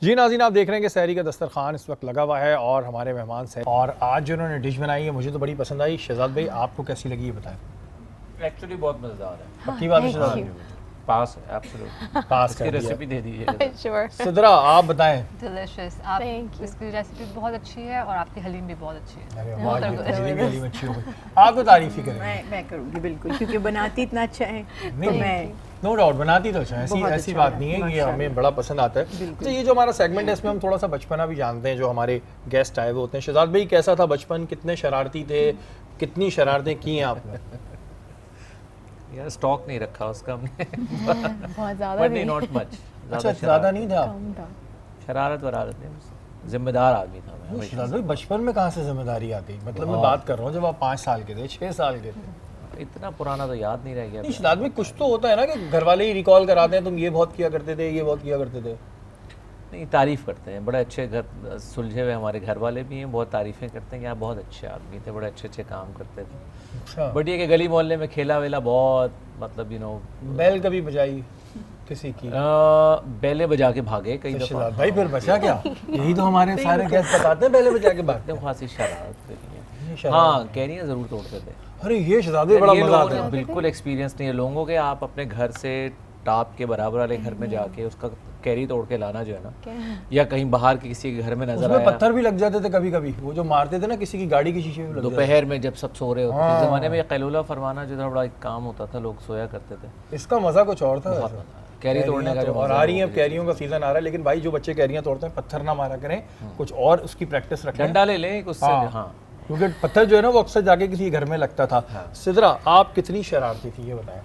जी नाज़रीन, आप देख रहे हैं कि सहरी का दस्तरखान इस वक्त लगा हुआ है और हमारे मेहमान से, और आज जो उन्होंने डिश बनाई है मुझे तो बड़ी पसंद आई। शहजाद भाई, आपको कैसी लगी ये बताएं। एक्चुअली बहुत मज़ेदार है। पक्की बात है शहजाद भाई? पास है एब्सोल्युटली। पास इसकी कर दिया। रेसिपी दे दीजिए। श्योर। सिद्रा, आप बताएं। डिलिशियस। आप Thank you. इसकी रेसिपी बहुत अच्छी है और आपकी हलीम भी बहुत अच्छी है। अरे बहुत वाह, ये good. तो मेरी भी हलीम अच्छी हो गई। आप तो तारीफ ही करें। मैं करूँगी बिल्कुल, क्योंकि बनाती इतना अच्छा है तो नहीं, मैं नो डाउट बनाती तो अच्छा है, ऐसी बहुत ऐसी अच्छा बात है, नहीं है कि माशाल्लाह। हमें बड़ा पसंद आता है। बिल्कुल। अच्छा, ये जो हमारा सेगमेंट है इसमें हम थोड़ा सा बचपना भी जानते हैं। जो हमारे गेस्ट आए हुए होते हैं, शहजाद भाई कैसा था बचपन, कितने शरारती थे, कितनी शरारतें की हैं आपने? यार स्टॉक नहीं रखा उसका हमने, बहुत ज़्यादा बट नहीं। नहीं नॉट मच। अच्छा, ज़्यादा नहीं था। कम था। शरारत वरारत नहीं, जिम्मेदार आदमी था मैं नहीं, हमेशा। शहजाद भाई बचपन में कहाँ से जिम्मेदारी आ गई? मतलब मैं बात कर रहा हूँ जब आप 5 साल के थे, 6 साल के थे। इतना पुराना तो याद नहीं रह गया। नहीं, शहजाद भाई कुछ तो होता है ना कि घर वाले ही रिकॉल कराते हैं, तुम ये बहुत किया करते थे, ये बहुत किया करते थे। नहीं, तारीफ़ करते हैं, बड़े अच्छे घर सुलझे हुए हमारे घर वाले भी हैं, बहुत तारीफ़ें करते हैं कि आप बहुत अच्छे आदमी थे, बड़े अच्छे अच्छे काम करते थे। अच्छा, बट ये कि गली मोहल्ले में खेला वेला बहुत, मतलब बैल कभी बजाई किसी की? बेले बजा के भागे कई तो दफ़ा। शहजाद भाई फिर बचा क्या? यही तो हमारे सारे गेस्ट बताते हैं, बैले बजा के भागते एकदम खासी शरारत करी है। हैं। हाँ, कैरियाँ ज़रूर तोड़ते थे। अरे ये शहजाद भाई बड़ा ये मजा लोगों आता ने है। बिल्कुल एक्सपीरियंस नहीं है लोगों के। आप अपने घर से टॉप के बराबर वाले घर में जाके उसका कैरी तोड़ के लाना जो है ना, या कहीं बाहर के किसी के घर में नजर उसमें आया पत्थर भी लग जाते थे कभी कभी, वो जो मारते थे ना किसी की गाड़ी की शीशे में लग जाते दोपहर में जब सब सो रहे होते थे। हाँ। इस ज़माने में ये कैलूला फरमाना जो था बड़ा एक काम होता था, लोग सोया करते थे। थे। इसका मजा कुछ और था बहुत वैसे। मजा है। कैरी तोड़ने का जो और मजा आ रही है, है अब कैरियों का सीजन आ रहा है, लेकिन भाई जो बच्चे कैरियां तोड़ते हैं पत्थर ना मारा करें, कुछ और उसकी प्रैक्टिस रखें। डंडा ले लें उससे। हाँ। हाँ, क्योंकि पत्थर जो है ना वो अक्सर जाके किसी घर में लगता था। सिद्रा, आप कितनी शरारती थी ये बताएं।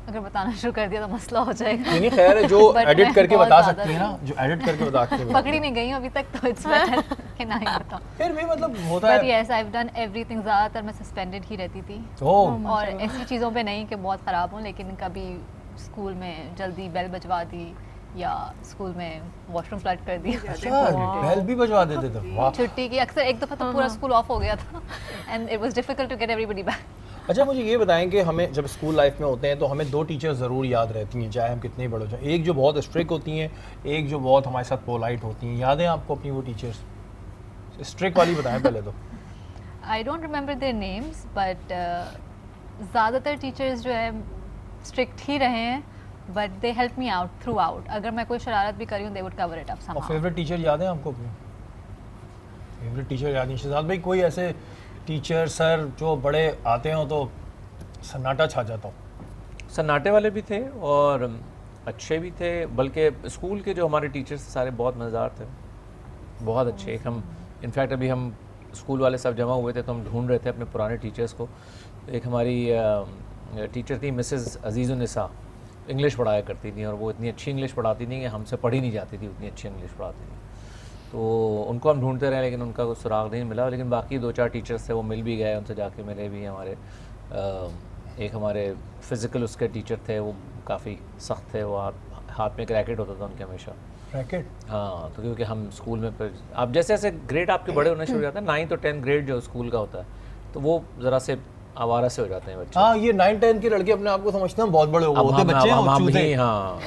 अगर बताना शुरू कर दिया तो मसला हो जाएगा। नहीं खैर है, जो But एडिट मैं करके बहुत बता ज़्यादा सकती है ना, जो एडिट करके बता के पकड़ी नहीं गई हूँ अभी तक, तो इट्स बेटर कि ना ही बताऊँ। फिर भी मतलब होता बट है। Yes, I have done everything. ज़्यादातर मैं सस्पेंडेड ही रहती थी, ओह, और ऐसी चीज़ों पे नहीं कि बहुत ख़राब हूँ, लेकिन कभी स्कूल में जल्दी बेल बजवा दी या स्कूल में वॉशरूम फ्लड कर दिया। अच्छा, बेल भी बजवा देते थे, वाह। छुट्टी की अक्सर एक दफ़ा तो पूरा स्कूल ऑफ हो गया था and it was difficult to get everybody back. अच्छा, मुझे ये बताएं कि हमें जब स्कूल लाइफ में होते हैं तो हमें 2 टीचर्स ज़रूर याद रहती हैं, चाहे हम कितने ही बड़े हो जाएं। एक जो बहुत स्ट्रिक्ट होती हैं, एक जो बहुत हमारे साथ पोलाइट होती हैं। याद है आपको अपनी वो टीचर्स? स्ट्रिक्ट वाली बताएं पहले तो। I don't remember their names, but ज़्यादातर टीचर्स जो है स्ट्रिक्ट ही रहे हैं, but they help me out through out. अगर मैं कोई शरारत भी करी हूँ, they would cover it up और समहाउ। फेवरेट टीचर याद है आपको अपने? फेवरेट टीचर याद नहीं? शहजाद भाई कोई ऐसे टीचर सर जो बड़े आते हो तो सन्नाटा छा जाता हो? सन्नाटे वाले भी थे और अच्छे भी थे, बल्कि स्कूल के जो हमारे टीचर्स थे सारे बहुत मज़ेदार थे, बहुत अच्छे। एक हम इनफैक्ट अभी हम स्कूल वाले सब जमा हुए थे तो हम ढूंढ रहे थे अपने पुराने टीचर्स को। एक हमारी टीचर थी मिसेस अजीज़ुन्निसा, इंग्लिश पढ़ाया करती थी, और वो इतनी अच्छी इंग्लिश पढ़ाती थी कि हमसे पढ़ी नहीं जाती थी, उतनी अच्छी इंग्लिश पढ़ाती थी। तो उनको हम ढूंढते रहे लेकिन उनका कोई सुराग नहीं मिला। लेकिन बाकी 2-4 टीचर्स थे वो मिल भी गए, उनसे जाके मिले भी। हमारे एक हमारे फ़िज़िकल उसके टीचर थे, वो काफ़ी सख्त थे, वो हाथ में एक रैकेट होता था उनके हमेशा। रैकेट? हाँ, तो क्योंकि हम स्कूल में फिर आप जैसे जैसे ग्रेड आपके बड़े होने शुरू हो जाते हैं, 9th और 10th ग्रेड जो स्कूल का होता है, तो वो ज़रा से आवारा से हो जाते हैं बच्चे। हाँ, ये 9-10 के लड़के अपने आप को समझते हैं बहुत बड़े हो, होते बच्चे हैं और चूजे। हाँ,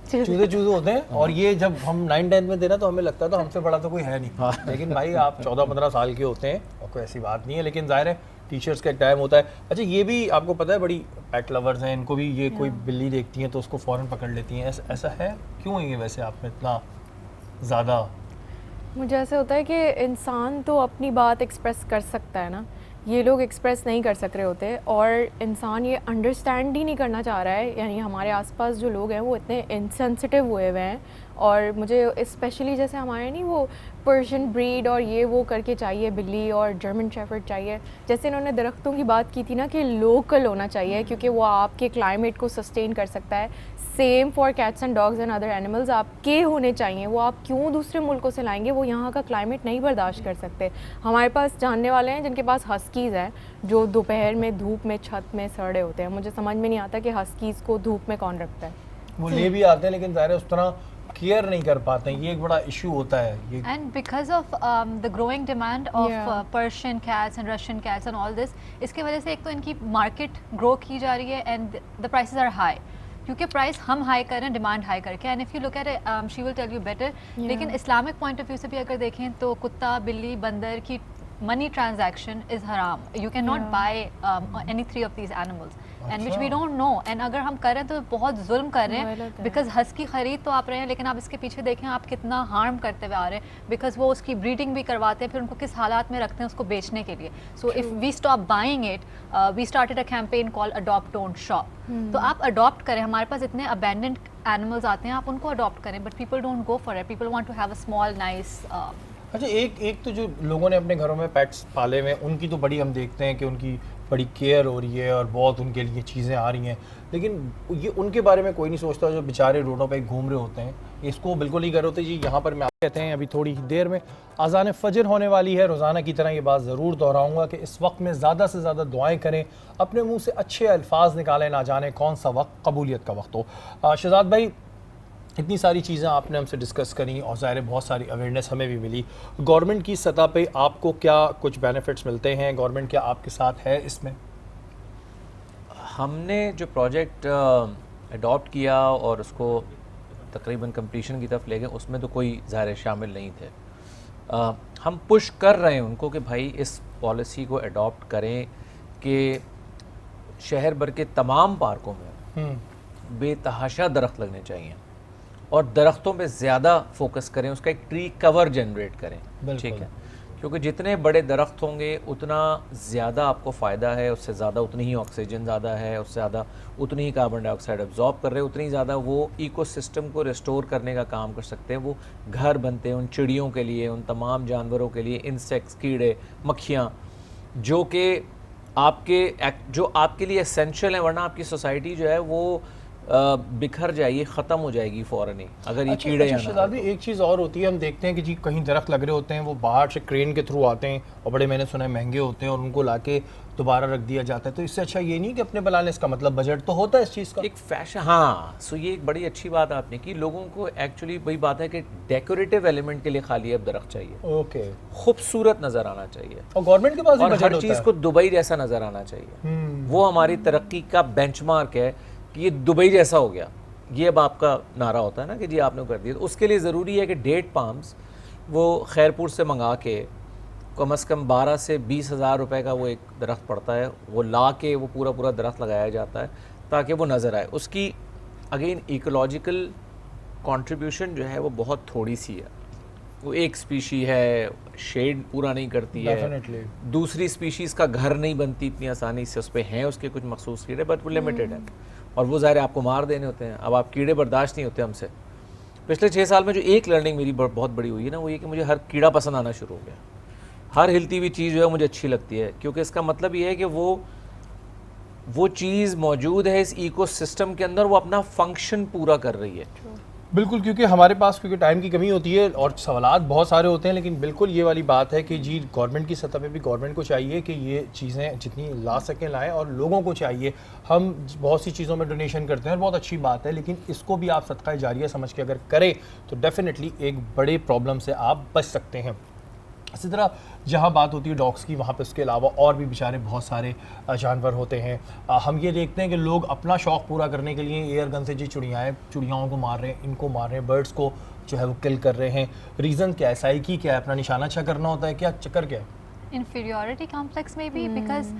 चूजे होते हैं। और ये जब हम 9-10 में थे ना तो हमें लगता था हमसे बड़ा तो कोई है नहीं। लेकिन भाई आप 14-15 साल के होते हैं और कोई ऐसी बात नहीं है, लेकिन जाहिर है टीचर्स का एक टाइम होता है। अच्छा, ये भी आपको पता है बड़ी पेट लवर्स हैं, इनको भी ये कोई बिल्ली देखती हैं तो उसको फ़ौरन पकड़ लेती हैं, ऐसा है? क्यों है ये वैसे आप में इतना ज़्यादा? मुझे ऐसे होता है कि इंसान तो अपनी बात एक्सप्रेस कर सकता है ना, ये लोग एक्सप्रेस नहीं कर सक रहे होते, और इंसान ये अंडरस्टैंड ही नहीं करना चाह रहा है। यानी हमारे आसपास जो लोग हैं वो इतने इनसेंसिटिव हुए हुए हैं, और मुझे स्पेशली जैसे हमारे नहीं वो पर्शियन ब्रीड और ये वो करके चाहिए बिल्ली, और जर्मन शेफर्ड चाहिए। जैसे इन्होंने दरख्तों की बात की थी ना कि लोकल होना चाहिए क्योंकि वो आपके क्लाइमेट को सस्टेन कर सकता है। Same for cats and dogs and other animals, आपके होने चाहिए। वो आप क्यों दूसरे मुल्कों से लाएंगे? वो यहाँ का क्लाइमेट नहीं बर्दाश्त कर सकते। हमारे पास जानने वाले हैं जिनके पास हस्कीज़ हैं जो दोपहर में धूप में छत में सड़े होते हैं। मुझे समझ में नहीं आता कि हस्कीज़ को धूप में कौन रखता है। वो ले भी आते हैं लेकिन ज़ाहिर है उस तरह केयर नहीं कर पाते हैं, ये एक बड़ा इशू होता है ये। And because of the growing demand of Yeah. Persian cats and Russian cats and all this, इसके वजह से एक तो इनकी मार्केट ग्रो की जा रही है and the prices are high. क्योंकि प्राइस हम हाई कर रहे हैं डिमांड हाई करके, and if you look at she will tell you better. लेकिन इस्लामिक पॉइंट ऑफ व्यू से भी अगर देखें तो कुत्ता, बिल्ली, बंदर की money transaction is haram. You cannot buy any three of these animals, and which we don't know. And अगर हम कर रहे हैं तो बहुत जुल्म कर रहे हैं, because हस्की खरीद तो आप रहे हैं, लेकिन आप इसके पीछे देखें आप कितना हार्म करते हुए आ रहे हैं, because वो उसकी ब्रीडिंग भी करवाते हैं, फिर उनको किस हालात में रखते हैं उसको बेचने के लिए. So if we stop buying it, we started a campaign called Adopt Don't Shop. तो आप अडॉप्ट करें, हमारे पास इतने abandoned animals आते हैं, आप उनको अडॉप्ट करें, but people don't go for it. People want to have a small nice अच्छा, एक तो जो लोगों ने अपने घरों में पेट्स पाले हुए हैं उनकी तो बड़ी हम देखते हैं कि उनकी बड़ी केयर हो रही है और बहुत उनके लिए चीज़ें आ रही हैं, लेकिन ये उनके बारे में कोई नहीं सोचता जो बेचारे रोडों पे घूम रहे होते हैं, इसको बिल्कुल नहीं कर रहे होते जी। यहाँ पर मैं कहते हैं अभी थोड़ी देर में अज़ान फ़जर होने वाली है, रोज़ाना की तरह ये बात ज़रूर दोहराऊँगा कि इस वक्त में ज़्यादा से ज़्यादा दुआएँ करें, अपने मुँह से अच्छे अल्फाज निकालें, ना जाने कौन सा वक्त कबूलियत का वक्त हो। शहजाद भाई, इतनी सारी चीज़ें आपने हमसे डिस्कस करी और ज़ाहिर बहुत सारी अवेयरनेस हमें भी मिली। गवर्नमेंट की सतह पे आपको क्या कुछ बेनिफिट्स मिलते हैं, गवर्नमेंट क्या आपके साथ है इसमें? हमने जो प्रोजेक्ट अडॉप्ट किया और उसको तकरीबन कंप्लीशन की तरफ ले गए, उसमें तो कोई ज़ाहिर शामिल नहीं थे। हम पुश कर रहे हैं उनको कि भाई इस पॉलिसी को अडॉप्ट करें कि शहर भर के तमाम पार्कों में बेतहाशा दरख्त लगने चाहिए और दरख्तों पे ज़्यादा फोकस करें, उसका एक ट्री कवर जनरेट करें, ठीक है, क्योंकि जितने बड़े दरख्त होंगे उतना ज़्यादा आपको फ़ायदा है, उससे ज़्यादा उतनी ही ऑक्सीजन ज़्यादा है, उससे ज़्यादा उतनी ही कार्बन डाइऑक्साइड एब्जॉर्ब कर रहे हैं, उतनी ज़्यादा वो इकोसिस्टम को रिस्टोर करने का काम कर सकते हैं। वो घर बनते हैं उन चिड़ियों के लिए, उन तमाम जानवरों के लिए, इंसेक्ट्स, कीड़े, मक्खियाँ, जो आपके लिए एसेंशियल है, वरना आपकी सोसाइटी जो है वो बिखर जाएगी, ख़त्म हो जाएगी फ़ौरन ही अगर ये कीड़े यहाँ ना आए। एक चीज़ और होती है, हम देखते हैं कि जी कहीं दरख्त लग रहे होते हैं, वो बाहर से क्रेन के थ्रू आते हैं और बड़े, मैंने सुना है, महंगे होते हैं और उनको लाके दोबारा रख दिया जाता है। तो इससे अच्छा ये नहीं कि अपने बनाने, इसका मतलब बजट तो होता है इस चीज़ का, एक फैशन। हाँ, सो ये एक बड़ी अच्छी बात आपने की। लोगों को एक्चुअली वही बात है कि डेकोरेटिव एलिमेंट के लिए खाली अब दरख्त चाहिए, ओके, खूबसूरत नज़र आना चाहिए और गवर्नमेंट के पास भी और बजट हर होता चीज़ है। को दुबई जैसा नज़र आना चाहिए। वो हमारी तरक्की का बेंचमार्क है कि ये दुबई जैसा हो गया। ये अब आपका नारा होता है ना कि जी आपने कर दिया, तो उसके लिए ज़रूरी है कि डेट पाम्स वो खैरपुर से मंगा के कम से कम 12 से 20 हज़ार रुपये का वो एक दरख्त पड़ता है, वो ला के वो पूरा दरख्त लगाया जाता है ताकि वो नज़र आए। उसकी अगेन इकोलॉजिकल कंट्रीब्यूशन जो है वो बहुत थोड़ी सी है, वो एक स्पीशी है, शेड पूरा नहीं करती है, दूसरी स्पीशीज़ का घर नहीं बनती इतनी आसानी से, उस पर हैं उसके कुछ मखसूस कीड़े, बट वो लिमिटेड है और वो ज़ाहिर आपको मार देने होते हैं। अब आप कीड़े बर्दाश्त नहीं होते हमसे। पिछले 6 साल में जो एक लर्निंग मेरी बहुत बड़ी हुई है ना, वो ये कि मुझे हर कीड़ा पसंद आना शुरू हो गया। हर हिलती हुई चीज़ जो है मुझे अच्छी लगती है, क्योंकि इसका मतलब ये है कि वो चीज़ मौजूद है इस इकोसिस्टम के अंदर, वो अपना फंक्शन पूरा कर रही है। बिल्कुल, क्योंकि हमारे पास क्योंकि टाइम की कमी होती है और सवालात बहुत सारे होते हैं, लेकिन बिल्कुल ये वाली बात है कि जी गवर्नमेंट की सतह पे भी गवर्नमेंट को चाहिए कि ये चीज़ें जितनी ला सकें लाएं, और लोगों को चाहिए, हम बहुत सी चीज़ों में डोनेशन करते हैं और बहुत अच्छी बात है, लेकिन इसको भी आप सदका जारिया समझ के अगर करें तो डेफिनेटली एक बड़े प्रॉब्लम से आप बच सकते हैं। इसी तरह जहाँ बात होती है डॉग्स की, वहाँ पे उसके अलावा और भी बेचारे बहुत सारे जानवर होते हैं। हम ये देखते हैं कि लोग अपना शौक़ पूरा करने के लिए एयर गन से जी चिड़ियाओं को मार रहे हैं, इनको मार रहे हैं, बर्ड्स को जो है वो किल कर रहे हैं। रीज़न क्या है, साइकी क्या है, अपना निशाना अच्छा करना होता है, क्या चक्कर क्या है? inferiority complex में भी, because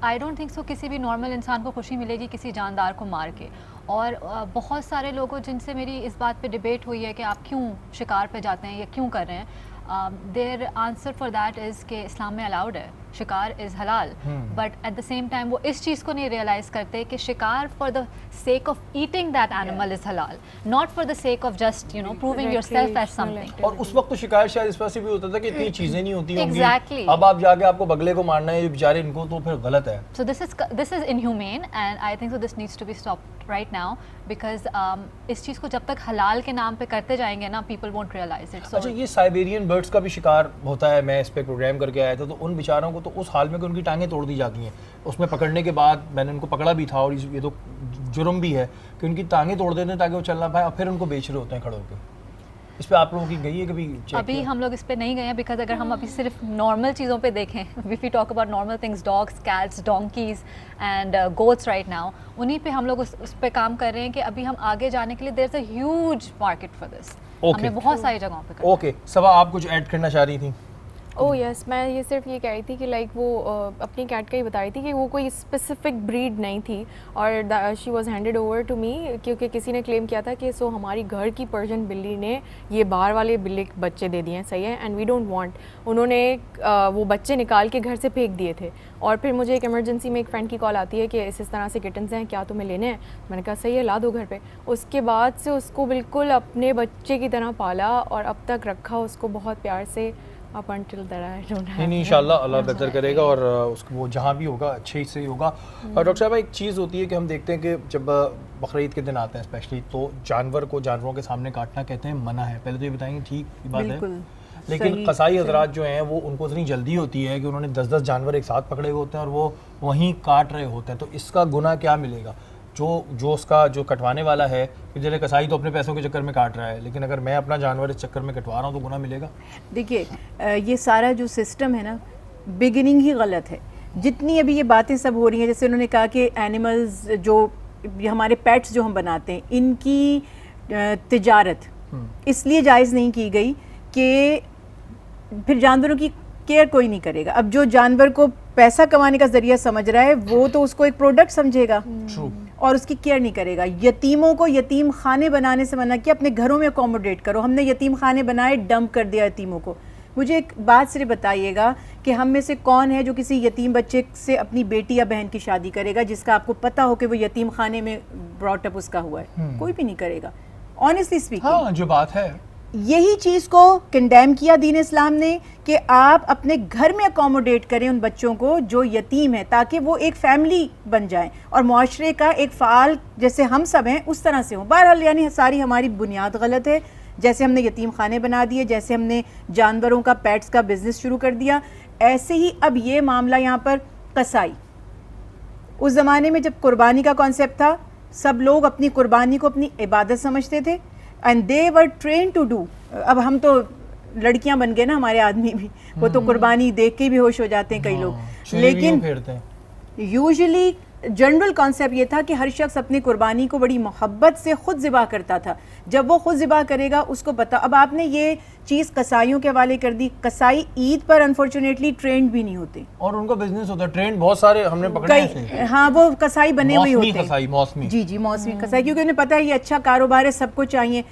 I don't think so किसी भी नॉर्मल इंसान को खुशी मिलेगी किसी जानदार को मार के। और बहुत सारे लोगों जिनसे मेरी इस बात पे डिबेट हुई है कि आप क्यों शिकार पे जाते हैं या क्यों कर रहे हैं, their answer for that is कि इस्लाम में अलाउड है, शिकार इज़ हलाल, but at the same time वो इस चीज़ को नहीं रियलाइज़ करते कि शिकार for the sake of eating that animal is हलाल, not for the sake of just proving yourself as something. और उस वक्त तो शिकायत शायद इस वजह से भी होता था कि इतनी चीज़ें नहीं होती होंगी। Exactly. अब आप जाके आपको बगले को मारना है, बेचारे इनको, तो फिर गलत है। So this is inhumane, and I think so this needs to be stopped right now, because इस चीज़ को जब तक हलाल के नाम पे करते जाएंगे ना, people won't realize it. So अच्छा, ये साइबेरियन बर्ड्स का भी शिकार होता है, मैं इस पे प्रोग्राम करके आया था, तो उन बेचारों को तो उस हाल में कि उनकी टांगें तोड़ दी जाती हैं, उसमें पकड़ने के बाद मैंने उनको पकड़ा भी था, और ये तो जुर्म भी है कि उनकी टांगें तोड़ देते हैं ताकि वो चलना पाए, और फिर उनको बेच रहे होते हैं खड़े होकर। इस पे आप लोगों की गई है कभी check अभी किया? हम लोग इस पे नहीं गए हैं बिकॉज अगर हम अभी सिर्फ नॉर्मल चीज़ों पे देखें, if we talk about normal things, dogs, cats, donkeys and goats right now, उन्हीं पे हम लोग उस पे काम कर रहे हैं कि अभी हम आगे जाने के लिए there is a huge market for this. हमने बहुत सारी जगहों पे करना ओके सबा आप कुछ ऐड करना चाह रही थी? ओह यस, मैं ये सिर्फ ये कह रही थी कि लाइक वो अपनी कैट का ही बता रही थी कि वो कोई स्पेसिफिक ब्रीड नहीं थी और she was handed over to me क्योंकि किसी ने क्लेम किया था कि सो हमारी घर की पर्शियन बिल्ली ने ये बाहर वाले बिल्ली के बच्चे दे दिए हैं, सही है, एंड वी डोंट वांट। उन्होंने वो बच्चे निकाल के घर से फेंक दिए थे और फिर मुझे एक इमरजेंसी में एक फ्रेंड की कॉल आती है कि इस तरह से किटन्स हैं, क्या तुम्हें लेने हैं? मैंने कहा सही है, ला दो घर पे। उसके बाद से उसको बिल्कुल अपने बच्चे की तरह पाला और अब तक रखा उसको बहुत प्यार से up until that I don't have नहीं इंशाल्लाह अल्लाह बेहतर करेगा और उसको वो जहाँ भी होगा अच्छे से ही होगा। और डॉक्टर साहब एक चीज़ होती है कि हम देखते हैं कि जब बकरीद के दिन आते हैं स्पेशली तो जानवर को जानवरों के सामने काटना कहते हैं मना है। पहले तो ये बताएंगे ठीक बात है, बिल्कुल लेकिन सही, कसाई हजरात जो हैं वो उनको इतनी जल्दी होती है कि उन्होंने 10-10 जानवर एक साथ पकड़े हुए होते हैं और वो वहीं काट रहे होते हैं, तो इसका गुनाह क्या मिलेगा? जो उसका जो कटवाने वाला है कि जैसे कसाई तो अपने पैसों के चक्कर में काट रहा है, लेकिन अगर मैं अपना जानवर इस चक्कर में कटवा रहा हूँ तो गुनाह मिलेगा? देखिए ये सारा जो सिस्टम है ना, बिगिनिंग ही गलत है। जितनी अभी ये बातें सब हो रही हैं, जैसे उन्होंने कहा कि एनिमल्स जो हमारे पेट्स जो हम बनाते हैं इनकी तिजारत इसलिए जायज़ नहीं की गई कि फिर जानवरों की केयर कोई नहीं करेगा। अब जो जानवर को पैसा कमाने का जरिया समझ रहा है वो तो उसको एक प्रोडक्ट समझेगा और उसकी केयर नहीं करेगा। यतीमों को यतीम खाने बनाने से मना किया, अपने घरों में अकोमोडेट करो। हमने यतीम खाने बनाए, डंप कर दिया यतीमों को। मुझे एक बात सिर्फ बताइएगा कि हम में से कौन है जो किसी यतीम बच्चे से अपनी बेटी या बहन की शादी करेगा जिसका आपको पता हो कि वो यतीम खाने में ब्रॉट अप उसका हुआ है? कोई भी नहीं करेगा, ऑनेस्टली स्पीकिंग। हाँ जो बात है यही चीज़ को कंडेम किया दीन इस्लाम ने कि आप अपने घर में अकोमोडेट करें उन बच्चों को जो यतीम है, ताकि वो एक फैमिली बन जाएं और मुआशरे का एक फ़ाल जैसे हम सब हैं उस तरह से हो। बहरहाल यानी सारी हमारी बुनियाद गलत है। जैसे हमने यतीम खाने बना दिए, जैसे हमने जानवरों का पेट्स का बिजनेस शुरू कर दिया, ऐसे ही अब ये मामला यहाँ पर कसाई। उस ज़माने में जब कुर्बानी का कॉन्सेप्ट था, सब लोग अपनी कुर्बानी को अपनी इबादत समझते थे and they were train to do. अब हम तो लड़कियां बन गए ना, हमारे आदमी भी, वो तो कुर्बानी देख के बेहोश हो जाते हैं कई लोग। लेकिन यूजुअली जनरल कॉन्सेप्ट ये था कि हर शख्स अपनी कुर्बानी को बड़ी मोहब्बत से खुद ज़िबा करता था। जब वो खुद ज़िबा करेगा उसको पता। अब आपने ये चीज़ कसाईयों के हवाले कर दी। कसाई ईद पर अनफॉर्चुनेटली ट्रेंड भी नहीं होते और उनका बिजनेस होता है। ट्रेंड बहुत सारे हमने पकड़े हैं। हाँ, वो कसाई बने हुए होते हैं। कसाई मौसमी, जी जी, मौसमी कसाई, क्योंकि उन्हें पता है ये अच्छा कारोबार है, सबको चाहिए।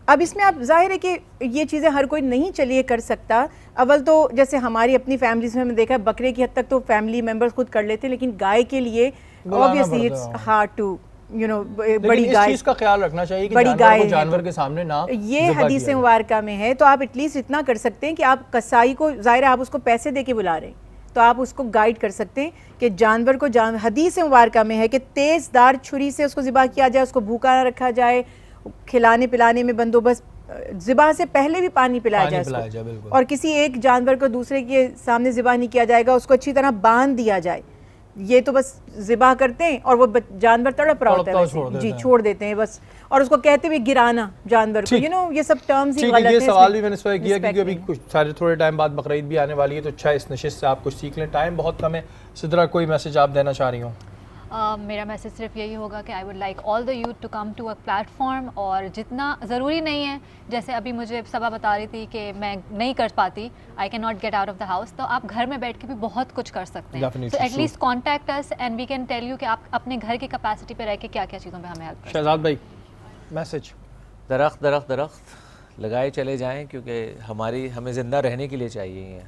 अब इसमें आप जाहिर है कि ये चीज़ें हर कोई नहीं चलिए कर सकता। अव्वल तो जैसे हमारी अपनी फैमिलीज में हमने देखा है, बकरे की हद तक तो फैमिली मेंबर्स खुद कर लेते हैं, लेकिन गाय के लिए obviously it's hard to you know, बड़ी गाय, इस चीज़ का ख्याल रखना चाहिए कि बड़ी जानवर को गाय जानवर के सामने ना ये हदीस मुबारका में है। तो आप एटलीस्ट इतना कर सकते हैं कि आप कसाई को, जाहिर है आप उसको पैसे दे के बुला रहे हैं, तो आप उसको गाइड कर सकते हैं कि जानवर को हदीस मुबारका में है कि तेज़दार छुरी से उसको ज़िबा किया जाए, उसको भूखा ना रखा जाए, खिलाने पिलाने में बंदोबस्त, ज़िबा से पहले भी पानी पिलाया जाए और किसी एक जानवर को दूसरे के सामने ज़िबा नहीं किया जाएगा, उसको अच्छी तरह बांध दिया जाए। ये तो बस ज़िबा करते हैं और वो जानवर तड़प रहा होता है, जी छोड़ देते हैं बस, और उसको कहते हुए गिराना जानवर को, यू नो, ये सब टर्म्स ही गलत है। ये सवाल भी मैंने इस पर किया क्योंकि अभी कुछ सारे थोड़े टाइम बाद बकरीद भी आने वाली है, तो अच्छा इस नशिस्त से आप कुछ सीख लें। टाइम बहुत कम है। सिद्रा, कोई मैसेज आप देना चाह रही हो? मेरा मैसेज सिर्फ यही होगा कि I would like all the youth to come to a platform, और जितना ज़रूरी नहीं है, जैसे अभी मुझे सबा बता रही थी कि मैं नहीं कर पाती, I can not get out of the house, तो आप घर में बैठ के भी बहुत कुछ कर सकते हैं। तो at least contact us and we can tell you कि आप अपने घर की कैपेसिटी पे रह के क्या क्या चीज़ों पे हमें हेल्प करें। शहजाद भाई मैसेज? दरख्त दरख्त दरख्त लगाए चले जाएं, क्योंकि हमें ज़िंदा रहने के लिए चाहिए ये।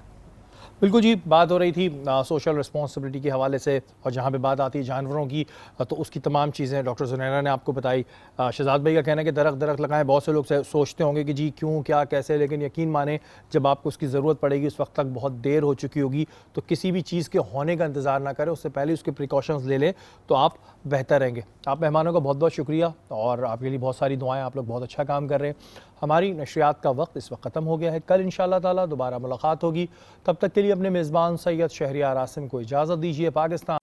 बिल्कुल जी, बात हो रही थी सोशल रिस्पॉन्सिबिलिटी के हवाले से, और जहाँ पे बात आती है जानवरों की तो उसकी तमाम चीज़ें डॉक्टर ज़ुनैरा ने आपको बताई। शहजाद भाई का कहना है कि दरख्त दरख्त लगाएं। बहुत से लोग सोचते होंगे कि जी क्यों, क्या, कैसे, लेकिन यकीन माने जब आपको उसकी ज़रूरत पड़ेगी उस वक्त तक बहुत देर हो चुकी होगी। तो किसी भी चीज़ के होने का इंतज़ार ना करें, उससे पहले उसके प्रिकॉशंस ले लें तो आप बेहतर रहेंगे। आप मेहमानों का बहुत बहुत शुक्रिया और आपके लिए बहुत सारी दुआएं। आप लोग बहुत अच्छा काम कर रहे हैं। हमारी नशरियात का वक्त इस वक्त ख़त्म हो गया है। कल इंशाअल्लाह ताला दोबारा मुलाकात होगी। तब तक के लिए अपने मेज़बान सैयद शहरियार आसिम को इजाज़त दीजिए। पाकिस्तान